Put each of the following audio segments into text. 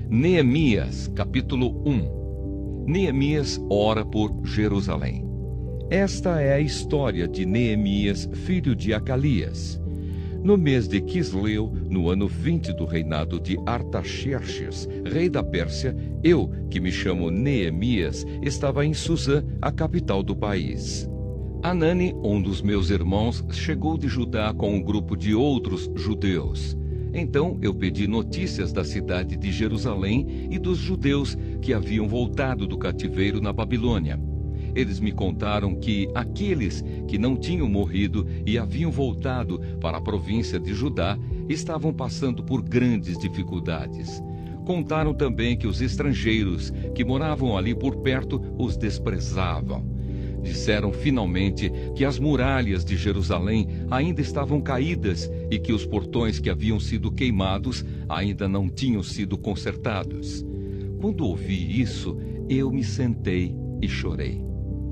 Neemias, capítulo 1. Neemias ora por Jerusalém. Esta é a história de Neemias, filho de Acalias. No mês de Quisleu, no ano 20 do reinado de Artaxerxes, rei da Pérsia, eu, que me chamo Neemias, estava em Suzã, a capital do país. Anani, um dos meus irmãos, chegou de Judá com um grupo de outros judeus. Então eu pedi notícias da cidade de Jerusalém e dos judeus que haviam voltado do cativeiro na Babilônia. Eles me contaram que aqueles que não tinham morrido e haviam voltado para a província de Judá estavam passando por grandes dificuldades. Contaram também que os estrangeiros que moravam ali por perto os desprezavam. Disseram finalmente que as muralhas de Jerusalém ainda estavam caídas e que os portões que haviam sido queimados ainda não tinham sido consertados. Quando ouvi isso, eu me sentei e chorei.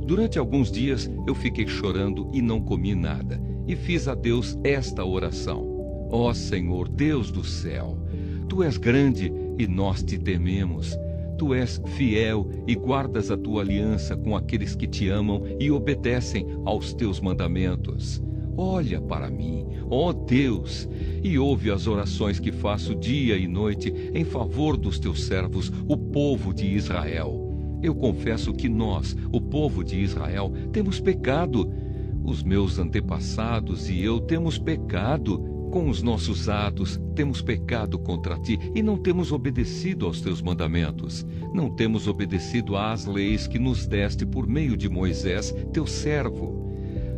Durante alguns dias eu fiquei chorando e não comi nada, e fiz a Deus esta oração: Ó Senhor, Deus do céu, Tu és grande e nós te tememos. Tu és fiel e guardas a tua aliança com aqueles que te amam e obedecem aos teus mandamentos. Olha para mim, ó Deus, e ouve as orações que faço dia e noite em favor dos teus servos, o povo de Israel. Eu confesso que nós, o povo de Israel, temos pecado. Os meus antepassados e eu temos pecado. Com os nossos atos, temos pecado contra ti e não temos obedecido aos teus mandamentos. Não temos obedecido às leis que nos deste por meio de Moisés, teu servo.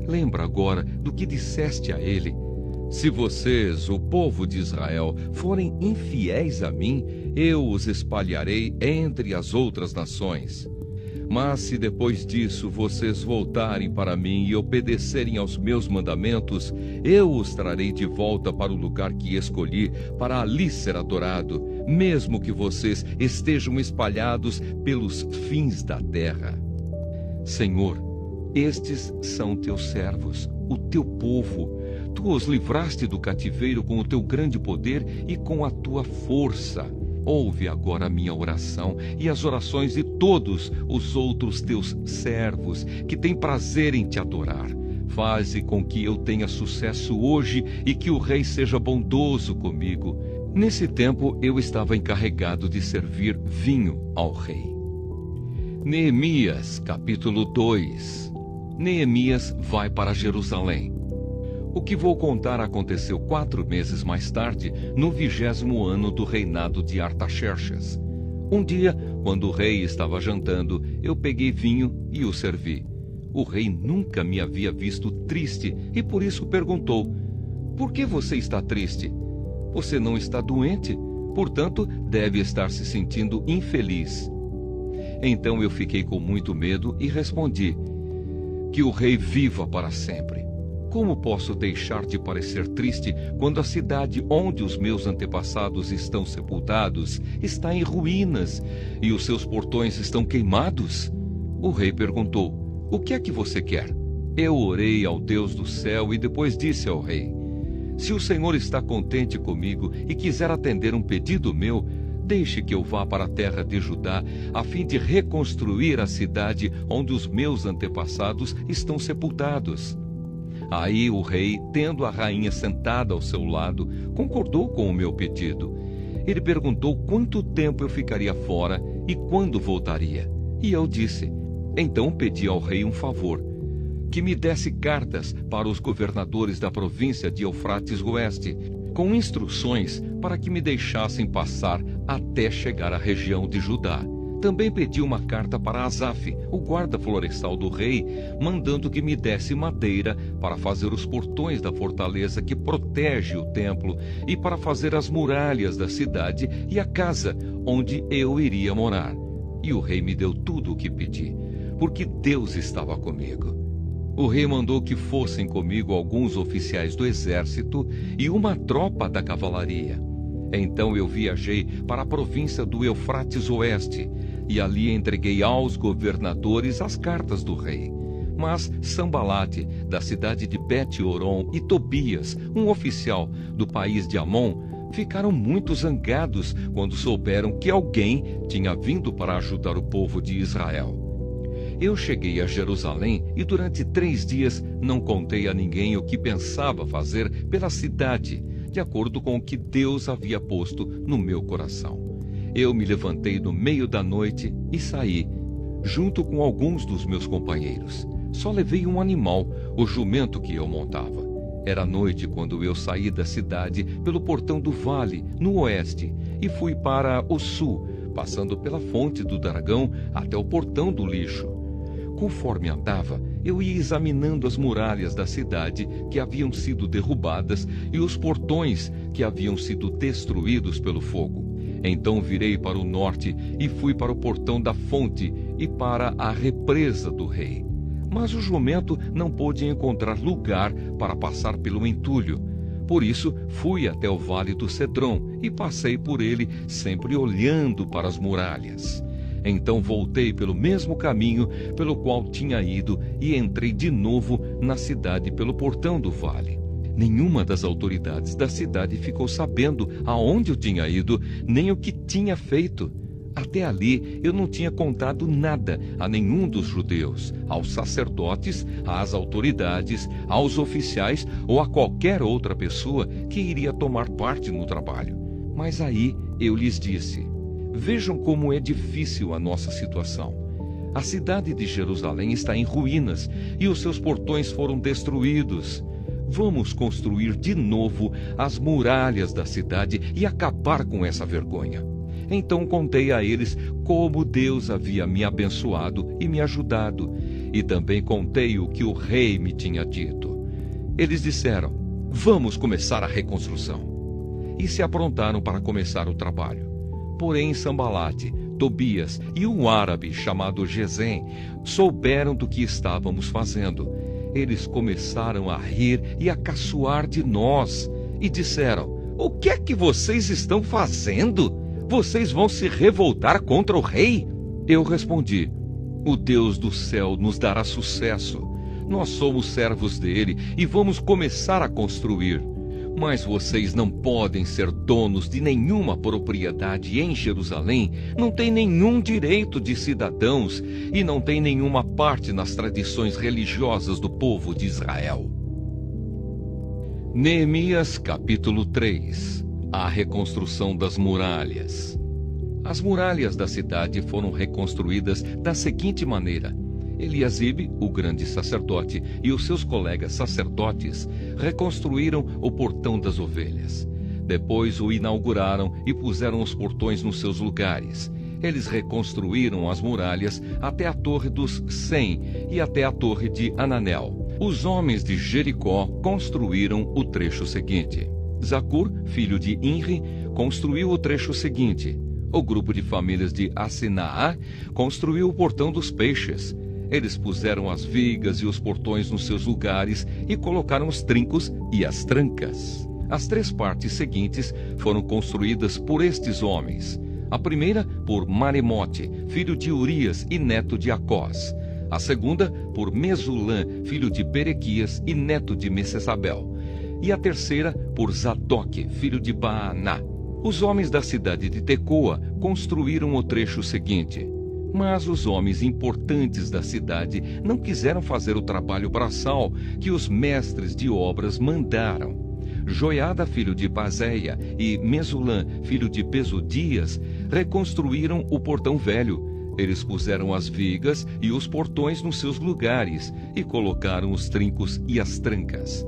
Lembra agora do que disseste a ele: se vocês, o povo de Israel, forem infiéis a mim, eu os espalharei entre as outras nações. Mas se depois disso vocês voltarem para mim e obedecerem aos meus mandamentos, eu os trarei de volta para o lugar que escolhi, para ali ser adorado, mesmo que vocês estejam espalhados pelos fins da terra. Senhor, estes são teus servos, o teu povo. Tu os livraste do cativeiro com o teu grande poder e com a tua força. Ouve agora a minha oração e as orações de todos os outros teus servos, que têm prazer em te adorar. Faze com que eu tenha sucesso hoje e que o rei seja bondoso comigo. Nesse tempo eu estava encarregado de servir vinho ao rei. Neemias, capítulo 2. Neemias vai para Jerusalém. O que vou contar aconteceu 4 meses mais tarde, no 20º ano do reinado de Artaxerxes. Um dia, quando o rei estava jantando, eu peguei vinho e o servi. O rei nunca me havia visto triste e por isso perguntou: por que você está triste? Você não está doente, portanto, deve estar se sentindo infeliz. Então eu fiquei com muito medo e respondi: que o rei viva para sempre. Como posso deixar de parecer triste quando a cidade onde os meus antepassados estão sepultados está em ruínas e os seus portões estão queimados? O rei perguntou: o que é que você quer? Eu orei ao Deus do céu e depois disse ao rei: se o Senhor está contente comigo e quiser atender um pedido meu, deixe que eu vá para a terra de Judá, a fim de reconstruir a cidade onde os meus antepassados estão sepultados. Aí o rei, tendo a rainha sentada ao seu lado, concordou com o meu pedido. Ele perguntou quanto tempo eu ficaria fora e quando voltaria. E eu disse: então pedi ao rei um favor, que me desse cartas para os governadores da província de Eufrates Oeste, com instruções para que me deixassem passar até chegar à região de Judá. Também pedi uma carta para Asaf, o guarda florestal do rei, mandando que me desse madeira para fazer os portões da fortaleza que protege o templo e para fazer as muralhas da cidade e a casa onde eu iria morar. E o rei me deu tudo o que pedi, porque Deus estava comigo. O rei mandou que fossem comigo alguns oficiais do exército e uma tropa da cavalaria. Então eu viajei para a província do Eufrates Oeste e ali entreguei aos governadores as cartas do rei. Mas Sambalate, da cidade de Bet-Horon, e Tobias, um oficial do país de Amon, ficaram muito zangados quando souberam que alguém tinha vindo para ajudar o povo de Israel. Eu cheguei a Jerusalém e durante 3 dias não contei a ninguém o que pensava fazer pela cidade, de acordo com o que Deus havia posto no meu coração. Eu me levantei no meio da noite e saí, junto com alguns dos meus companheiros. Só levei um animal, o jumento que eu montava. Era noite quando eu saí da cidade pelo portão do vale, no oeste, e fui para o sul, passando pela fonte do dragão até o portão do lixo. Conforme andava, eu ia examinando as muralhas da cidade que haviam sido derrubadas e os portões que haviam sido destruídos pelo fogo. Então virei para o norte e fui para o portão da fonte e para a represa do rei. Mas o jumento não pôde encontrar lugar para passar pelo entulho. Por isso fui até o vale do Cedron e passei por ele, sempre olhando para as muralhas. Então voltei pelo mesmo caminho pelo qual tinha ido e entrei de novo na cidade pelo portão do vale. Nenhuma das autoridades da cidade ficou sabendo aonde eu tinha ido, nem o que tinha feito. Até ali eu não tinha contado nada a nenhum dos judeus, aos sacerdotes, às autoridades, aos oficiais ou a qualquer outra pessoa que iria tomar parte no trabalho. Mas aí eu lhes disse: vejam como é difícil a nossa situação. A cidade de Jerusalém está em ruínas e os seus portões foram destruídos. Vamos construir de novo as muralhas da cidade e acabar com essa vergonha. Então contei a eles como Deus havia me abençoado e me ajudado, e também contei o que o rei me tinha dito. Eles disseram: vamos começar a reconstrução. E se aprontaram para começar o trabalho. Porém Sambalate, Tobias e um árabe chamado Gesem souberam do que estávamos fazendo. Eles começaram a rir e a caçoar de nós e disseram: o que é que vocês estão fazendo? Vocês vão se revoltar contra o rei? Eu respondi: o Deus do céu nos dará sucesso. Nós somos servos dele e vamos começar a construir. Mas vocês não podem ser donos de nenhuma propriedade em Jerusalém, não têm nenhum direito de cidadãos e não têm nenhuma parte nas tradições religiosas do povo de Israel. Neemias capítulo 3. A reconstrução das muralhas. As muralhas da cidade foram reconstruídas da seguinte maneira: Eliasibe, o grande sacerdote, e os seus colegas sacerdotes reconstruíram o portão das ovelhas. Depois o inauguraram e puseram os portões nos seus lugares. Eles reconstruíram as muralhas até a torre dos 100 e até a torre de Ananel. Os homens de Jericó construíram o trecho seguinte. Zacur, filho de Inri, construiu o trecho seguinte. O grupo de famílias de Assinaá construiu o portão dos peixes. Eles puseram as vigas e os portões nos seus lugares e colocaram os trincos e as trancas. As 3 partes seguintes foram construídas por estes homens. A primeira por Maremote, filho de Urias e neto de Acós. A segunda por Mesulã, filho de Berequias e neto de Messesabel. E a terceira por Zadok, filho de Baaná. Os homens da cidade de Tecoa construíram o trecho seguinte. Mas os homens importantes da cidade não quiseram fazer o trabalho braçal que os mestres de obras mandaram. Joiada, filho de Bazéia, e Mesulã, filho de Besodias, reconstruíram o portão velho. Eles puseram as vigas e os portões nos seus lugares e colocaram os trincos e as trancas.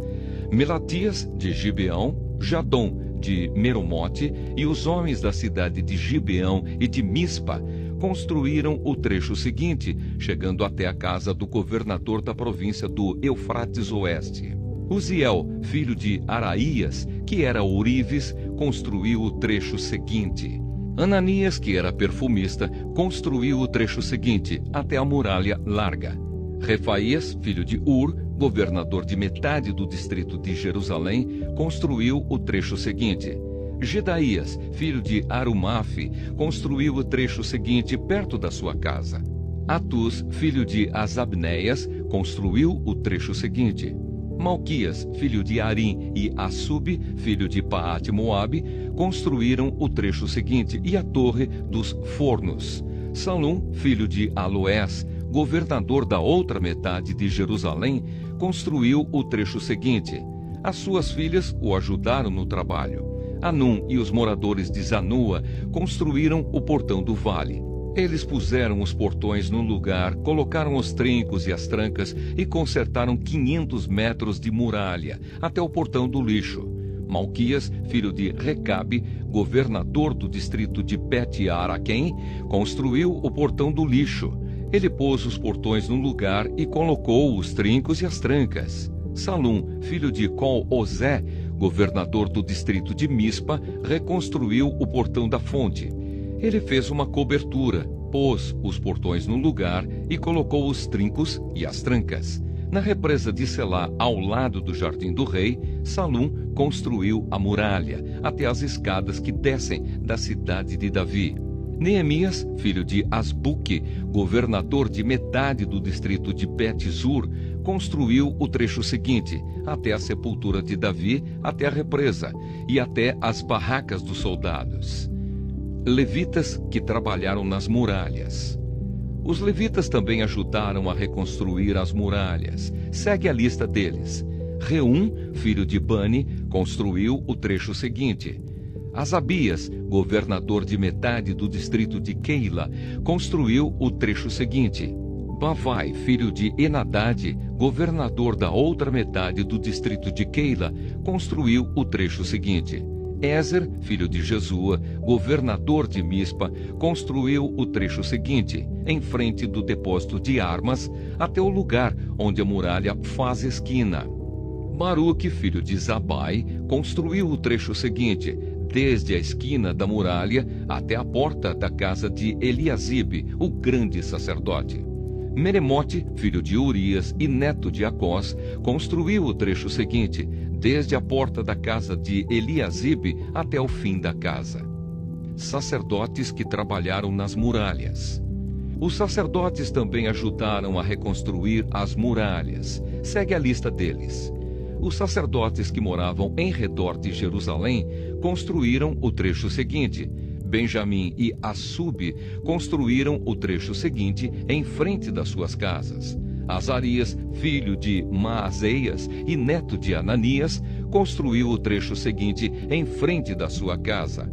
Melatias, de Gibeão, Jadom, de Meromote, e os homens da cidade de Gibeão e de Mispa construíram o trecho seguinte, chegando até a casa do governador da província do Eufrates Oeste. Uziel, filho de Araías, que era ourives, construiu o trecho seguinte. Ananias, que era perfumista, construiu o trecho seguinte, até a muralha larga. Refaías, filho de Ur, governador de metade do distrito de Jerusalém, construiu o trecho seguinte. Gedaías, filho de Arumafe, construiu o trecho seguinte perto da sua casa. Atus, filho de Asabneias, construiu o trecho seguinte. Malquias, filho de Arim, e Assub, filho de Paate-Moabe, construíram o trecho seguinte e a torre dos fornos. Salum, filho de Aloés, governador da outra metade de Jerusalém, construiu o trecho seguinte. As suas filhas o ajudaram no trabalho. Anum e os moradores de Zanua construíram o portão do vale. Eles puseram os portões no lugar, colocaram os trincos e as trancas e consertaram 500 metros de muralha até o portão do lixo. Malquias, filho de Recabe, governador do distrito de Bet-Araquém, construiu o portão do lixo. Ele pôs os portões no lugar e colocou os trincos e as trancas. Salum, filho de Col-Ozé, governador do distrito de Mispa, reconstruiu o portão da fonte. Ele fez uma cobertura, pôs os portões no lugar e colocou os trincos e as trancas. Na represa de Selá, ao lado do jardim do rei, Salum construiu a muralha, até as escadas que descem da cidade de Davi. Neemias, filho de Asbuque, governador de metade do distrito de Bet-Zur, construiu o trecho seguinte, até a sepultura de Davi, até a represa, e até as barracas dos soldados. Levitas que trabalharam nas muralhas. Os levitas também ajudaram a reconstruir as muralhas. Segue a lista deles. Reum, filho de Bani, construiu o trecho seguinte. Asabias, governador de metade do distrito de Keila, construiu o trecho seguinte. Bavai, filho de Enadade, governador da outra metade do distrito de Keila, construiu o trecho seguinte. Ézer, filho de Jesua, governador de Mispa, construiu o trecho seguinte, em frente do depósito de armas, até o lugar onde a muralha faz esquina. Baruque, filho de Zabai, construiu o trecho seguinte, desde a esquina da muralha até a porta da casa de Eliasibe, o grande sacerdote. Meremote, filho de Urias e neto de Acós, construiu o trecho seguinte, desde a porta da casa de Eliasibe até o fim da casa. Sacerdotes que trabalharam nas muralhas. Os sacerdotes também ajudaram a reconstruir as muralhas. Segue a lista deles. Os sacerdotes que moravam em redor de Jerusalém construíram o trecho seguinte. Benjamim e Assub construíram o trecho seguinte em frente das suas casas. Azarias, filho de Maazeias e neto de Ananias, construiu o trecho seguinte em frente da sua casa.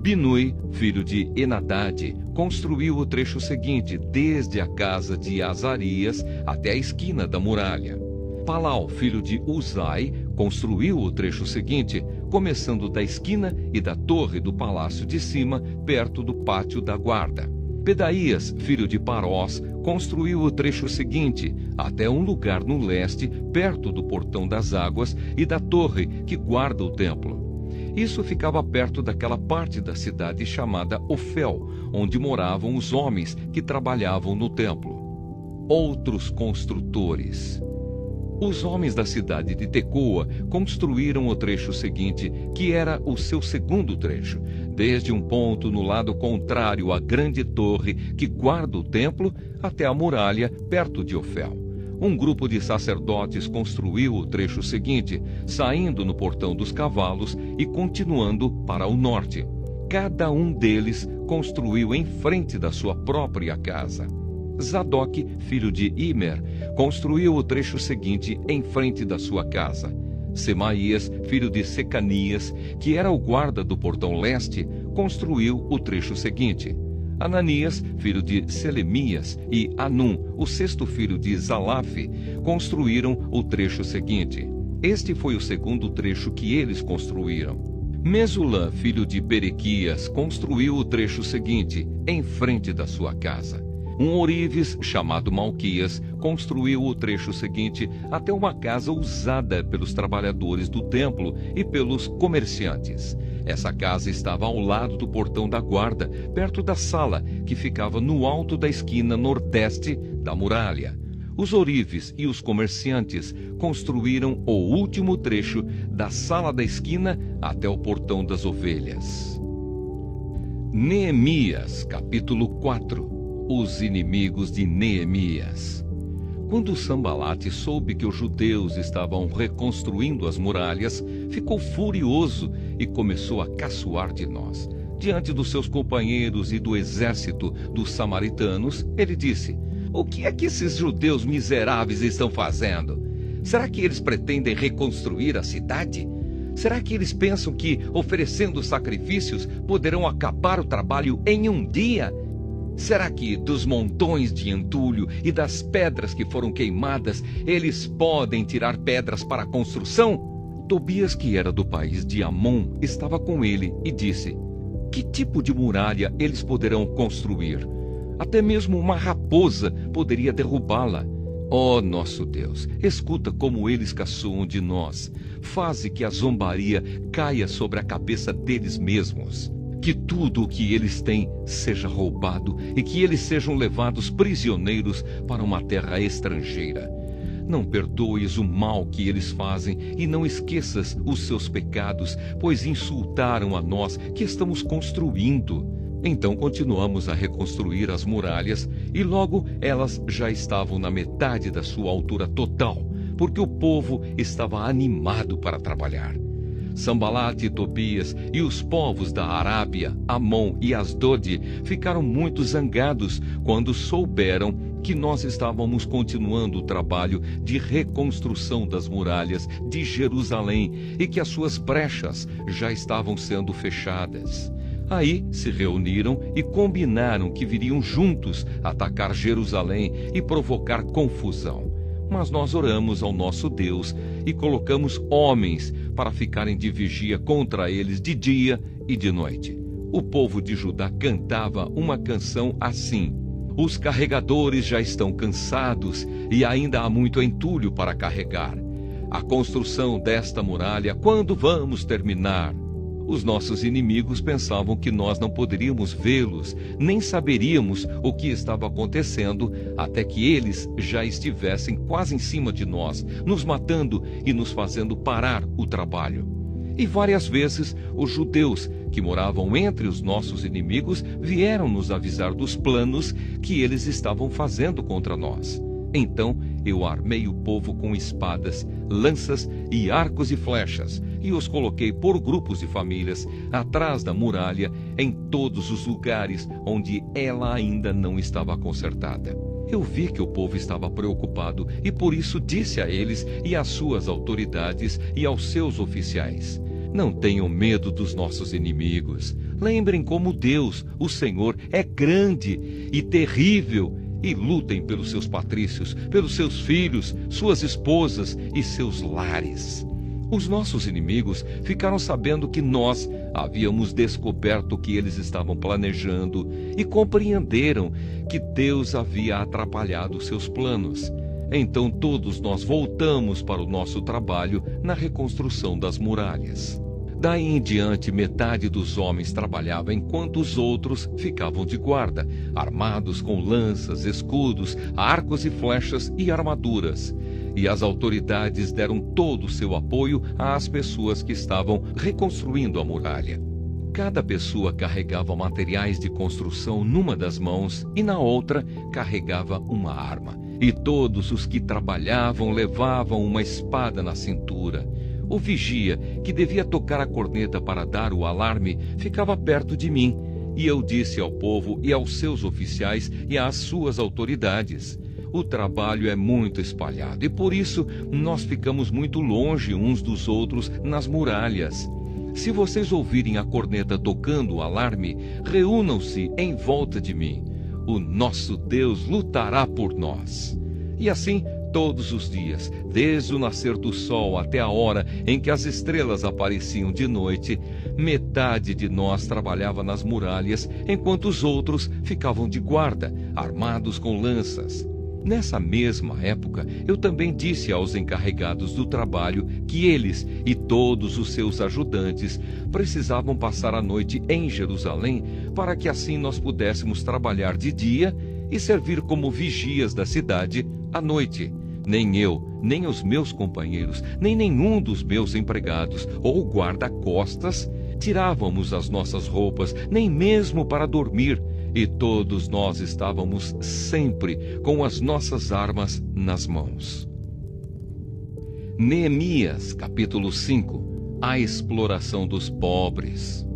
Binui, filho de Enadade, construiu o trecho seguinte desde a casa de Azarias até a esquina da muralha. Palau, filho de Uzai, construiu o trecho seguinte, começando da esquina e da torre do palácio de cima, perto do pátio da guarda. Pedaías, filho de Parós, construiu o trecho seguinte, até um lugar no leste, perto do portão das águas e da torre que guarda o templo. Isso ficava perto daquela parte da cidade chamada Ofel, onde moravam os homens que trabalhavam no templo. Outros construtores. Os homens da cidade de Tecoa construíram o trecho seguinte, que era o seu segundo trecho, desde um ponto no lado contrário à grande torre que guarda o templo até a muralha perto de Ofel. Um grupo de sacerdotes construiu o trecho seguinte, saindo no portão dos cavalos e continuando para o norte. Cada um deles construiu em frente da sua própria casa. Zadok, filho de Imer, construiu o trecho seguinte em frente da sua casa. Semaías, filho de Secanias, que era o guarda do portão leste, construiu o trecho seguinte. Ananias, filho de Selemias, e Anum, o sexto filho de Zalaf, construíram o trecho seguinte. Este foi o segundo trecho que eles construíram. Mesulã, filho de Berequias, construiu o trecho seguinte, em frente da sua casa. Um ourives, chamado Malquias, construiu o trecho seguinte até uma casa usada pelos trabalhadores do templo e pelos comerciantes. Essa casa estava ao lado do portão da guarda, perto da sala, que ficava no alto da esquina nordeste da muralha. Os ourives e os comerciantes construíram o último trecho da sala da esquina até o portão das ovelhas. Neemias, capítulo 4. Os inimigos de Neemias. Quando Sambalate soube que os judeus estavam reconstruindo as muralhas, ficou furioso e começou a caçoar de nós. Diante dos seus companheiros e do exército dos samaritanos, ele disse: "O que é que esses judeus miseráveis estão fazendo? Será que eles pretendem reconstruir a cidade? Será que eles pensam que, oferecendo sacrifícios, poderão acabar o trabalho em um dia? Será que dos montões de entulho e das pedras que foram queimadas, eles podem tirar pedras para a construção?" Tobias, que era do país de Amon, estava com ele e disse: "Que tipo de muralha eles poderão construir? Até mesmo uma raposa poderia derrubá-la. Ó nosso Deus, escuta como eles caçoam de nós. Faze que a zombaria caia sobre a cabeça deles mesmos. Que tudo o que eles têm seja roubado e que eles sejam levados prisioneiros para uma terra estrangeira. Não perdoes o mal que eles fazem e não esqueças os seus pecados, pois insultaram a nós que estamos construindo." Então continuamos a reconstruir as muralhas e logo elas já estavam na metade da sua altura total, porque o povo estava animado para trabalhar. Sambalate e Tobias e os povos da Arábia, Amon e Asdode ficaram muito zangados quando souberam que nós estávamos continuando o trabalho de reconstrução das muralhas de Jerusalém e que as suas brechas já estavam sendo fechadas. Aí se reuniram e combinaram que viriam juntos atacar Jerusalém e provocar confusão. Mas nós oramos ao nosso Deus e colocamos homens para ficarem de vigia contra eles de dia e de noite. O povo de Judá cantava uma canção assim: "Os carregadores já estão cansados e ainda há muito entulho para carregar. A construção desta muralha, quando vamos terminar?" Os nossos inimigos pensavam que nós não poderíamos vê-los, nem saberíamos o que estava acontecendo, até que eles já estivessem quase em cima de nós, nos matando e nos fazendo parar o trabalho. E várias vezes os judeus que moravam entre os nossos inimigos vieram nos avisar dos planos que eles estavam fazendo contra nós. Então eu armei o povo com espadas, lanças e arcos e flechas, e os coloquei por grupos de famílias atrás da muralha, em todos os lugares onde ela ainda não estava consertada. Eu vi que o povo estava preocupado e por isso disse a eles e às suas autoridades e aos seus oficiais: "Não tenham medo dos nossos inimigos. Lembrem como Deus, o Senhor, é grande e terrível, e lutem pelos seus patrícios, pelos seus filhos, suas esposas e seus lares." Os nossos inimigos ficaram sabendo que nós havíamos descoberto o que eles estavam planejando e compreenderam que Deus havia atrapalhado seus planos. Então todos nós voltamos para o nosso trabalho na reconstrução das muralhas. Daí em diante, metade dos homens trabalhava enquanto os outros ficavam de guarda, armados com lanças, escudos, arcos e flechas e armaduras. E as autoridades deram todo o seu apoio às pessoas que estavam reconstruindo a muralha. Cada pessoa carregava materiais de construção numa das mãos e na outra carregava uma arma. E todos os que trabalhavam levavam uma espada na cintura. O vigia, que devia tocar a corneta para dar o alarme, ficava perto de mim. E eu disse ao povo e aos seus oficiais e às suas autoridades: "O trabalho é muito espalhado e por isso nós ficamos muito longe uns dos outros nas muralhas. Se vocês ouvirem a corneta tocando o alarme, reúnam-se em volta de mim. O nosso Deus lutará por nós." E assim, todos os dias, desde o nascer do sol até a hora em que as estrelas apareciam de noite, metade de nós trabalhava nas muralhas, enquanto os outros ficavam de guarda, armados com lanças. Nessa mesma época, eu também disse aos encarregados do trabalho que eles e todos os seus ajudantes precisavam passar a noite em Jerusalém, para que assim nós pudéssemos trabalhar de dia e servir como vigias da cidade à noite. Nem eu, nem os meus companheiros, nem nenhum dos meus empregados ou guarda-costas tirávamos as nossas roupas, nem mesmo para dormir. e todos nós estávamos sempre com as nossas armas nas mãos. Neemias, capítulo 5. A exploração dos pobres.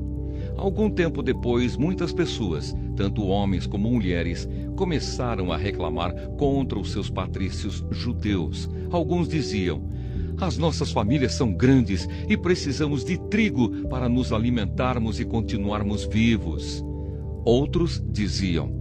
Algum tempo depois, muitas pessoas, tanto homens como mulheres, começaram a reclamar contra os seus patrícios judeus. Alguns diziam: as nossas famílias são grandes e precisamos de trigo para nos alimentarmos e continuarmos vivos. Outros diziam: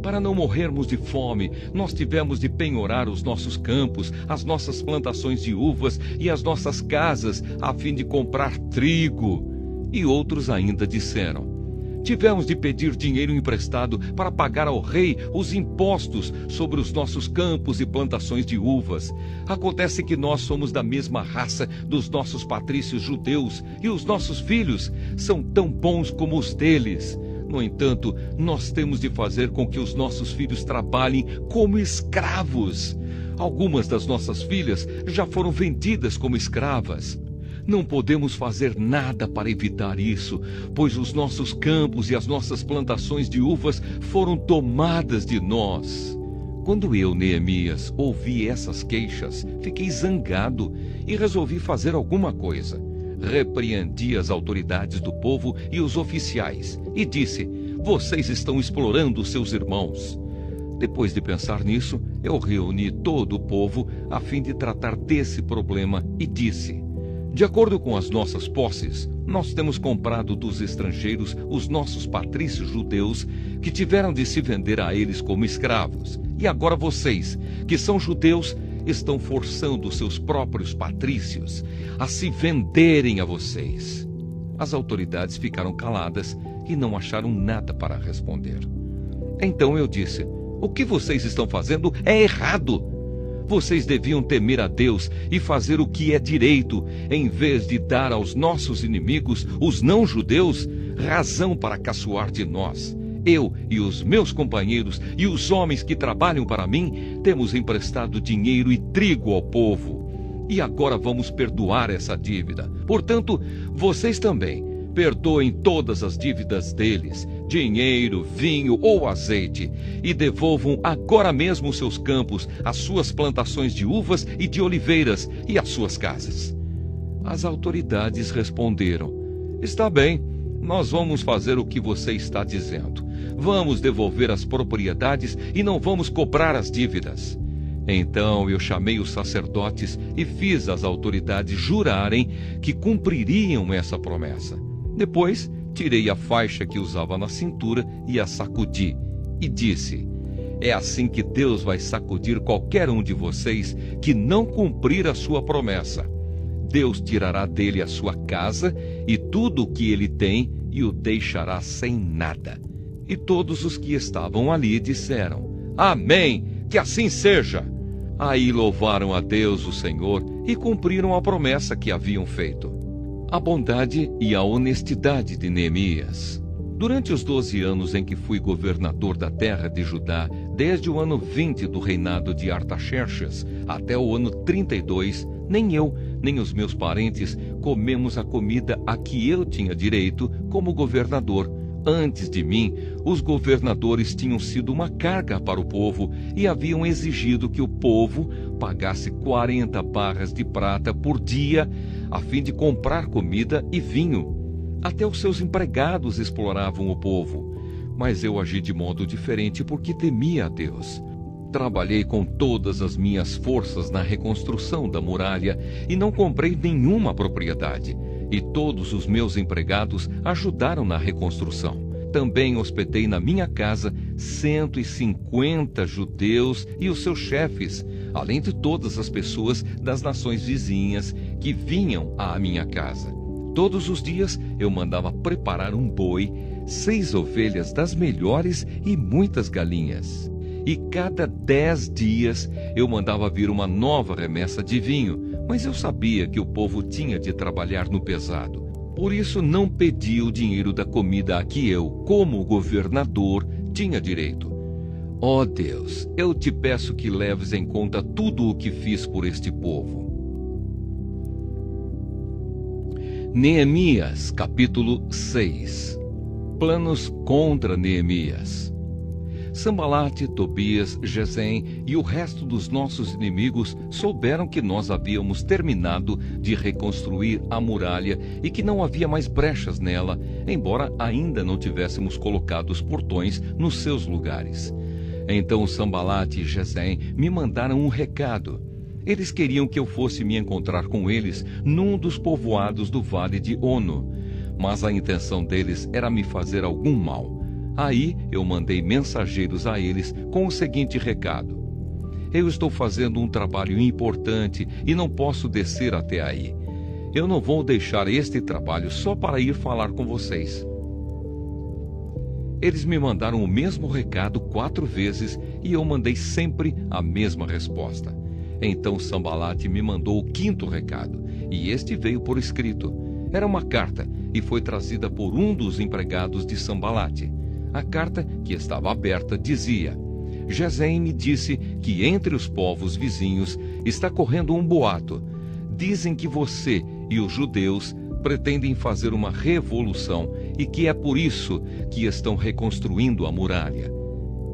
para não morrermos de fome, nós tivemos de penhorar os nossos campos, as nossas plantações de uvas e as nossas casas, a fim de comprar trigo. E outros ainda disseram: tivemos de pedir dinheiro emprestado para pagar ao rei os impostos sobre os nossos campos e plantações de uvas. Acontece que nós somos da mesma raça dos nossos patrícios judeus e os nossos filhos são tão bons como os deles. No entanto, nós temos de fazer com que os nossos filhos trabalhem como escravos. Algumas das nossas filhas já foram vendidas como escravas. Não podemos fazer nada para evitar isso, pois os nossos campos e as nossas plantações de uvas foram tomadas de nós. Quando eu, Neemias, ouvi essas queixas, fiquei zangado e resolvi fazer alguma coisa. Repreendi as autoridades do povo e os oficiais e disse: vocês estão explorando seus irmãos. Depois de pensar nisso, eu reuni todo o povo a fim de tratar desse problema e disse: de acordo com as nossas posses, nós temos comprado dos estrangeiros os nossos patrícios judeus que tiveram de se vender a eles como escravos. E agora vocês, que são judeus, estão forçando seus próprios patrícios a se venderem a vocês. As autoridades ficaram caladas e não acharam nada para responder. Então eu disse: o que vocês estão fazendo é errado. Vocês deviam temer a Deus e fazer o que é direito, em vez de dar aos nossos inimigos, os não-judeus, razão para caçoar de nós. Eu e os meus companheiros e os homens que trabalham para mim temos emprestado dinheiro e trigo ao povo. E agora vamos perdoar essa dívida. Portanto, vocês também perdoem todas as dívidas deles, dinheiro, vinho ou azeite, e devolvam agora mesmo os seus campos, as suas plantações de uvas e de oliveiras e as suas casas. As autoridades responderam: está bem, nós vamos fazer o que você está dizendo. Vamos devolver as propriedades e não vamos cobrar as dívidas. Então eu chamei os sacerdotes e fiz as autoridades jurarem que cumpririam essa promessa. Depois, tirei a faixa que usava na cintura e a sacudi, e disse: é assim que Deus vai sacudir qualquer um de vocês que não cumprir a sua promessa. Deus tirará dele a sua casa e tudo o que ele tem e o deixará sem nada. E todos os que estavam ali disseram: amém, que assim seja. Aí louvaram a Deus, o Senhor, e cumpriram a promessa que haviam feito. A bondade e a honestidade de Neemias. Durante os 12 anos em que fui governador da terra de Judá, desde o ano 20 do reinado de Artaxerxes até o ano 32, nem eu, nem os meus parentes comemos a comida a que eu tinha direito como governador. Antes de mim, os governadores tinham sido uma carga para o povo e haviam exigido que o povo pagasse 40 barras de prata por dia a fim de comprar comida e vinho. Até os seus empregados exploravam o povo. Mas eu agi de modo diferente porque temia a Deus. Trabalhei com todas as minhas forças na reconstrução da muralha e não comprei nenhuma propriedade. E todos os meus empregados ajudaram na reconstrução. Também hospedei na minha casa 150 judeus e os seus chefes, além de todas as pessoas das nações vizinhas que vinham à minha casa. Todos os dias eu mandava preparar um boi, 6 ovelhas das melhores e muitas galinhas. E cada 10 dias eu mandava vir uma nova remessa de vinho, mas eu sabia que o povo tinha de trabalhar no pesado. Por isso não pedi o dinheiro da comida a que eu, como governador, tinha direito. Ó Deus, eu te peço que leves em conta tudo o que fiz por este povo. Neemias, capítulo 6. Planos contra Neemias. Sambalate, Tobias, Gesem e o resto dos nossos inimigos souberam que nós havíamos terminado de reconstruir a muralha e que não havia mais brechas nela, embora ainda não tivéssemos colocado os portões nos seus lugares. Então Sambalate e Gesem me mandaram um recado. Eles queriam que eu fosse me encontrar com eles num dos povoados do vale de Ono, mas a intenção deles era me fazer algum mal. Aí eu mandei mensageiros a eles com o seguinte recado: eu estou fazendo um trabalho importante e não posso descer até aí. Eu não vou deixar este trabalho só para ir falar com vocês. Eles me mandaram o mesmo recado 4 vezes e eu mandei sempre a mesma resposta. Então Sambalate me mandou o 5º recado, e este veio por escrito. Era uma carta e foi trazida por um dos empregados de Sambalate. A carta, que estava aberta, dizia: Gesem me disse que entre os povos vizinhos está correndo um boato. Dizem que você e os judeus pretendem fazer uma revolução e que é por isso que estão reconstruindo a muralha.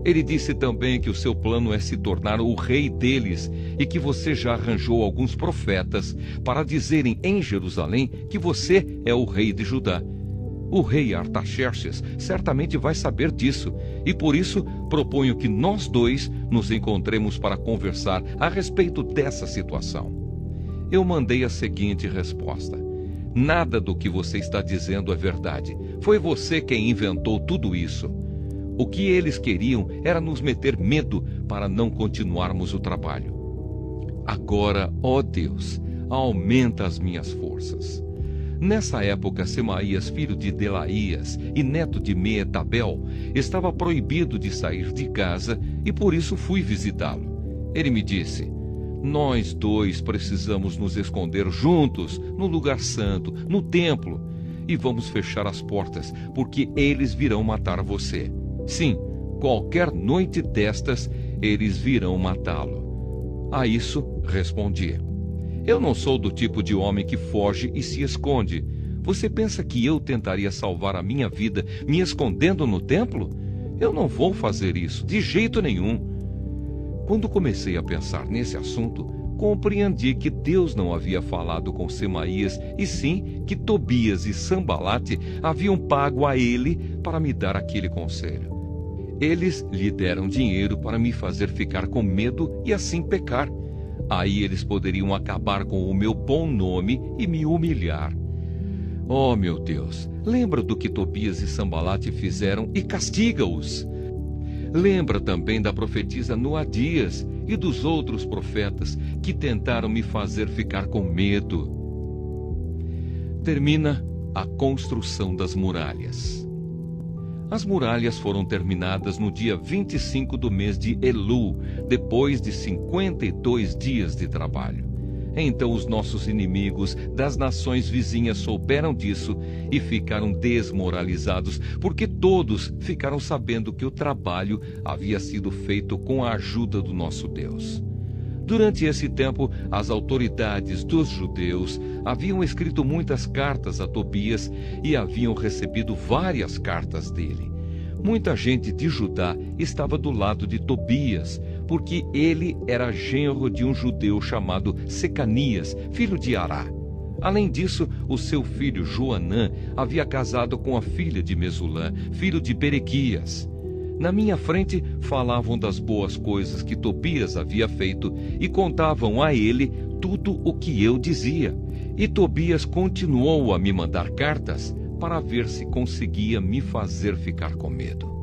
Ele disse também que o seu plano é se tornar o rei deles e que você já arranjou alguns profetas para dizerem em Jerusalém que você é o rei de Judá. O rei Artaxerxes certamente vai saber disso e por isso proponho que nós dois nos encontremos para conversar a respeito dessa situação. Eu mandei a seguinte resposta: nada do que você está dizendo é verdade. Foi você quem inventou tudo isso. O que eles queriam era nos meter medo para não continuarmos o trabalho. Agora, ó Deus, aumenta as minhas forças. Nessa época, Semaías, filho de Delaías e neto de Meetabel, estava proibido de sair de casa e por isso fui visitá-lo. Ele me disse: nós dois precisamos nos esconder juntos no lugar santo, no templo, e vamos fechar as portas, porque eles virão matar você. Sim, qualquer noite destas, eles virão matá-lo. A isso respondi: eu não sou do tipo de homem que foge e se esconde. Você pensa que eu tentaria salvar a minha vida me escondendo no templo? Eu não vou fazer isso, de jeito nenhum. Quando comecei a pensar nesse assunto, compreendi que Deus não havia falado com Semaías, e sim que Tobias e Sambalate haviam pago a ele para me dar aquele conselho. Eles lhe deram dinheiro para me fazer ficar com medo e assim pecar. Aí eles poderiam acabar com o meu bom nome e me humilhar. Oh, meu Deus, lembra do que Tobias e Sambalate fizeram e castiga-os. Lembra também da profetisa Noadias e dos outros profetas que tentaram me fazer ficar com medo. Termina a construção das muralhas. As muralhas foram terminadas no dia 25 do mês de Elu, depois de 52 dias de trabalho. Então os nossos inimigos das nações vizinhas souberam disso e ficaram desmoralizados, porque todos ficaram sabendo que o trabalho havia sido feito com a ajuda do nosso Deus. Durante esse tempo, as autoridades dos judeus haviam escrito muitas cartas a Tobias e haviam recebido várias cartas dele. Muita gente de Judá estava do lado de Tobias, porque ele era genro de um judeu chamado Secanias, filho de Ará. Além disso, o seu filho Joanã havia casado com a filha de Mesulã, filho de Berequias. Na minha frente falavam das boas coisas que Tobias havia feito e contavam a ele tudo o que eu dizia. E Tobias continuou a me mandar cartas para ver se conseguia me fazer ficar com medo.